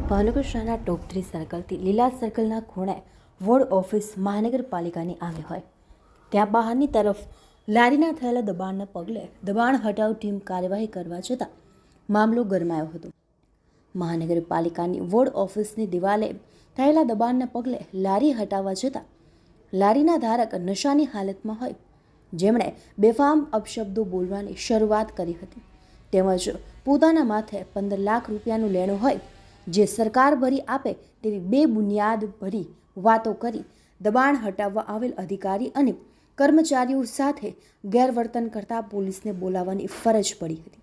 ભાવનગર શહેરના ટોપ 3 સર્કલથી લીલા સર્કલના ખૂણે વોર્ડ ઓફિસ મહાનગરપાલિકાની આવી હોય ત્યાં બહારની તરફ લારીના થયેલા દબાણને પગલે દબાણ હટાવ ટીમ કાર્યવાહી કરવા જતાં મામલો ગરમાયો હતો। મહાનગરપાલિકાની વોર્ડ ઓફિસની દિવાલે થયેલા દબાણને પગલે લારી હટાવવા જતાં લારીના ધારક નશાની હાલતમાં હોય જેમણે બેફામ અપશબ્દો બોલવાની શરૂઆત કરી હતી તેમજ પોતાના માથે 15 લાખ રૂપિયાનું લેણું હોય જે સરકાર ભરી આપે તેવી બેબુનિયાદ ભરી વાતો કરી દબાણ હટાવવા આવેલ અધિકારી અને કર્મચારીઓ સાથે ગેરવર્તન કરતા પોલીસને બોલાવવાની ફરજ પડી હતી।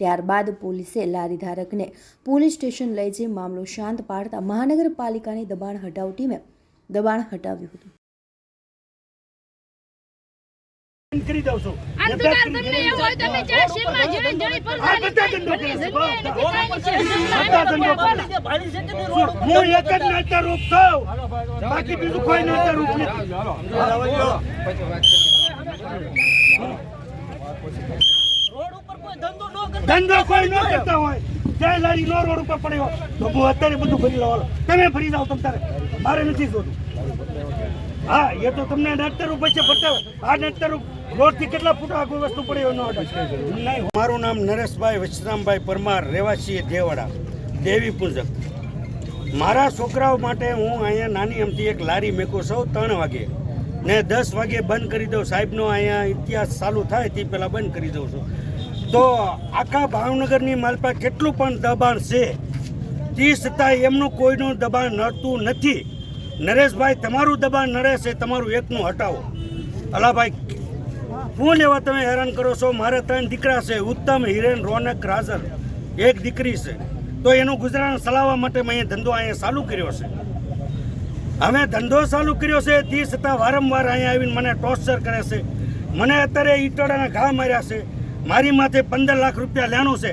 ત્યારબાદ પોલીસે લારી ધારકને પોલીસ સ્ટેશન લઈ જઈ મામલો શાંત પાડતા મહાનગરપાલિકાની દબાણ હટાવ ટીમે દબાણ હટાવ્યું હતું। કરી દઉં છું તમને એવું હોય તમે ચાર શેરમાં જણી પર હું એક જ નેતા રૂપ છું બાકી બીજું કોઈ નેતા રૂપ નથી। ધંધો કોઈ ન કરતા હોય જ્યાં લારી નો રોડ ઉપર પડ્યો તો હું અત્યારે બધું ફરી લઉં તમે ફરી જાઓ તમ તારે મારે નથી જોતું। હા એ તો તમને નેતર રૂપ છે બતાવે આ નેતર રૂપ રોડ થી કેટલા ફૂટ આગળ વસ્તુ પડે એનો નહીં। મારું નામ નરેશભાઈ વચરામભાઈ પરમાર રહેવાસી દેવાડા દેવી પૂજક। મારા છોકરાઓ માટે હું અહીંયા નાની અમથી એક લારી મેકું છું 3 વાગે ને 10 વાગે બંધ કરી દઉં। સાહેબનો અહીંયા ઇતિહાસ ચાલુ થાય તે પહેલાં બંધ કરી દઉં છું। તો આખા ભાવનગરની માલપા કેટલું પણ દબાણ છે તે છતાં એમનું કોઈનું દબાણ નડતું નથી। નરેશભાઈ તમારું દબાણ નડે છે તમારું એકનું હટાવો। અલાભાઈ શું લેવા તમે હેરાન કરો છો? મારે 3 દીકરા છે ઉત્તમ હિરેન રોનક રાજન એક દીકરી છે તો એનું ગુજરાન ચલાવવા માટે મેં ધંધો અહીંયા ચાલુ કર્યો છે। અમે ધંધો ચાલુ કર્યો છે તે છતાં વારંવાર અહીંયા આવીને મને ટોર્ચર કરે છે। મને અત્યારે ઈટડાના ઘા માર્યા છે મારી માથે 15 લાખ રૂપિયા લેણું છે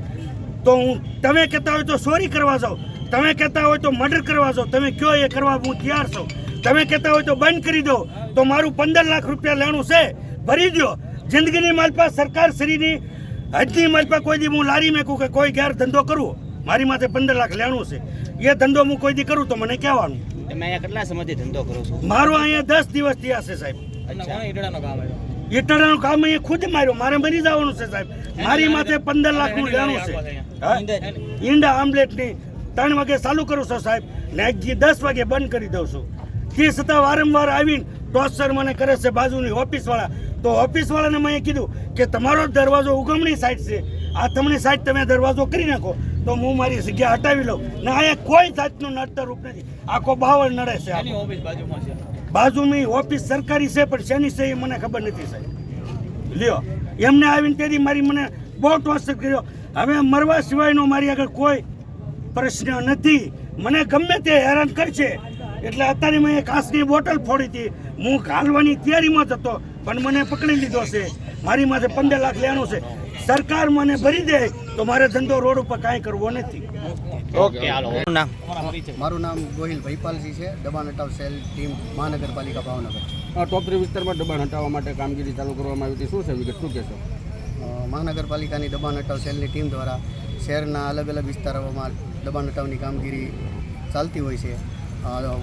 તો હું તમે કહેતા હોય તો ચોરી કરવા જાઓ તમે કહેતા હોય તો મર્ડર કરવા જાઓ તમે કયો એ કરવા હું તૈયાર છું। તમે કહેતા હોય તો બંધ કરી દો તો મારું 15 લાખ રૂપિયા લેણું છે ભરી દો। જિંદગીની માલપા સરકાર શ્રીની હજની માલપા કોઈ દી હું લારી મેકું કે કોઈ ગેર ધંધો કરું મારી માથે 15 લાખ લેણું છે એ ધંધો હું કોઈ દી કરું તો મને કહેવાનું। તમે અહીંયા કેટલા સમયથી ધંધો કરો છો? મારો અહીંયા 10 દિવસ થયા છે સાહેબ। ઈટડાનું કામ અહીંયા ખુદ માર્યો મારે મરી જવાનું છે સાહેબ। મારી માથે 15 લાખનું લેણું છે ઈંડા આમલેટની 3 વાગે ચાલુ કરું છું સાહેબ ને 10 વાગે બંધ કરી દઉં છું। તે છતાં વારંવાર આવીને ટોર્ચર મને કરે છે બાજુની ઓફિસવાળા। તો ઓફિસવાળાને મેં કીધું કે તમારો દરવાજો ઉગમણી સાઈડ છે આ તમને સાઈડ તમે દરવાજો કરી નાખો તો હું મારી જગ્યા હટાવી લઉં ને અહીંયા કોઈ જાતનું નડતર રૂપ નથી આખો બાવળ નડે છે। બાજુની ઓફિસ સરકારી છે પણ શેની છે એ મને ખબર નથી સાહેબ। લ્યો એમને આવીને તેથી મારી મને બહુ ટોર્ચર કર્યો। હવે મરવા સિવાયનો મારી આગળ કોઈ પ્રશ્ન નથી। મને ગમે તે હેરાન કરશે એટલે અત્યારે મેં કાચની બોટલ ફોડી હતી હું ઘાલવાની તૈયારીમાં જ હતો પણ મને પકડી લીધો છે મારી માથે 15 લાખ લેવાનું છે। સરકાર મને ભરી દે તો મારે ધંધો રોડ ઉપર કાંઈ કરવો નથી। ઓકે હાલો મારું નામ ગોહિલ ભૈપાલજી છે દબાણ હટાવ સેલ ટીમ મહાનગરપાલિકા ભાવનગર। ટોપ 3 વિસ્તારમાં દબાણ હટાવવા માટે કામગીરી ચાલુ કરવામાં આવી હતી શું છે વિગત શું કહેશો? મહાનગરપાલિકાની દબાણ હટાવ સેલની ટીમ દ્વારા શહેરના અલગ અલગ વિસ્તારોમાં દબાણ હટાવની કામગીરી ચાલતી હોય છે।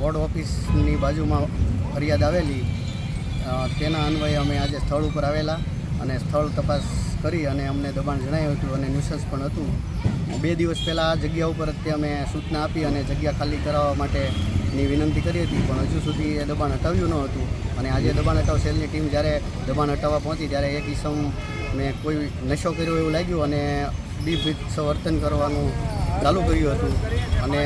વોર્ડ ઓફિસની બાજુમાં ફરિયાદ આવેલી તેના અન્વયે અમે આજે સ્થળ ઉપર આવેલા અને સ્થળ તપાસ કરી અને અમને દબાણ જણાવ્યું હતું અને ન્યુસન્સ પણ હતું। 2 દિવસ પહેલાં આ જગ્યા ઉપર તે અમે સૂચના આપી અને જગ્યા ખાલી કરાવવા માટેની વિનંતી કરી હતી પણ હજુ સુધી એ દબાણ હટાવ્યું ન હતું અને આજે દબાણ હટાવ સેલની ટીમ જ્યારે દબાણ હટાવવા પહોંચી ત્યારે એક ઈસમ મેં કોઈ નશો કર્યો એવું લાગ્યું અને બીભત્સ વર્તન કરવાનું ચાલુ કર્યું હતું અને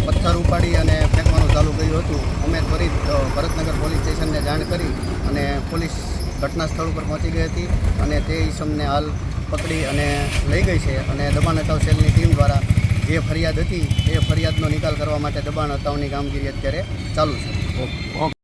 પથ્થર ઉપાડી અને ફેંકવાનું ચાલુ કર્યું હતું। અમે ત્વરિત ભરતનગર પોલીસ સ્ટેશનને જાણ કરી અને પોલીસ ઘટના સ્થળ ઉપર પહોંચી ગઈ હતી અને તે ઈસમને હાલ પકડી અને લઈ ગઈ છે અને દબાણ હટાવ સેલની ટીમ દ્વારા જે ફરિયાદ હતી એ ફરિયાદનો નિકાલ કરવા માટે દબાણ હટાવની કામગીરી અત્યારે ચાલુ છે।